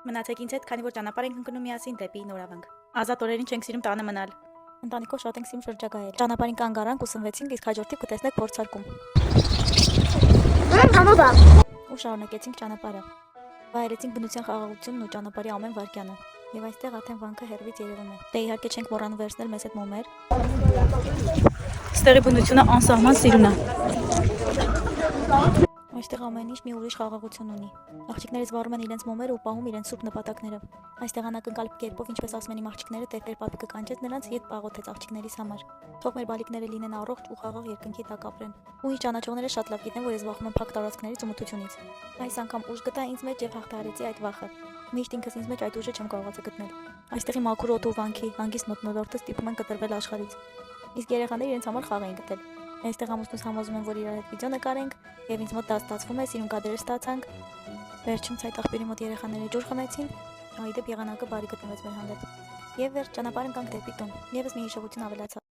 Մնացեք ինձ հետ, քանի որ ճանապարհ ենք ընկնում միասին դեպի Նորավանք։ Ազատ օրերին չենք սիրում տանը մնալ։ Ընտանիքով շատ ենք սիրում շրջագայել։ Ճանապարհին կանգ առանք ու սնվեցինք, իսկ հաջորդիվ կտեսնեք փորձարկում։ Ու շարունակեցինք ճանապարհը։ Վայելեցինք բնության խաղաղությունն ու ճանապարհի ամեն վայրկյանը։ Եվ այստեղ արդեն վանքը հեռվից երևում է։ Դե իհարկե չենք մոռանում վերցնել մեզ հետ մոմեր։ Ստեղի բնությունը անսահման սիրուն է։ Այստեղ ամեն ինչ մի ուրիշ խաղաղություն ունի։ Աղջիկներից վառում են իրենց մոմերը ու պահում իրենց սուրբ նպատակները։ Այստեղ անակնկալ կերպով, ինչպես ասում են իմ աղջիկները, տեր պապիկը կանչեց նրանց եւ պաղոթեց աղջիկներիս համար։ Թող մեր բալիկները լինեն առողջ ու խաղաղ երկնքի տակ ապրեն։ Ու իր ճանաչողները շատ լավ գիտեն, որ ես վախում եմ փակ տարածքներից ու մթությունից։ Այս անգամ ուժ գտա ինձ մեջ եւ հաղթահարեցի այդ վախը։ Միշտ ինքս ինձ մեջ այդ ուժը չեմ կարողացել գտնել։ Այստեղի մաքուր օդու վանքի հանգիստ մթնոլորտը ստիպում են կտրվել աշխարհից։ Իսկ երեխաները իրենց համար խաղ էին գտել։ Այստեղ ամուսնուս համոզում են, որ իրար հետ վիդեո նկարենք, եւ ինձ մոտ դա ստացվում է, սիրուն կադրեր ստացանք։ Վերջում ցայտ աղբյուրի մոտ երեխաները ջուր խմեցին, այդեպ եղանակը բարի գտնվեց մեր հանդեպ։ Եվ վերջ ճանապարհ ընկանք դեպի տուն։ Եվս մի հիշողություն ավելացավ։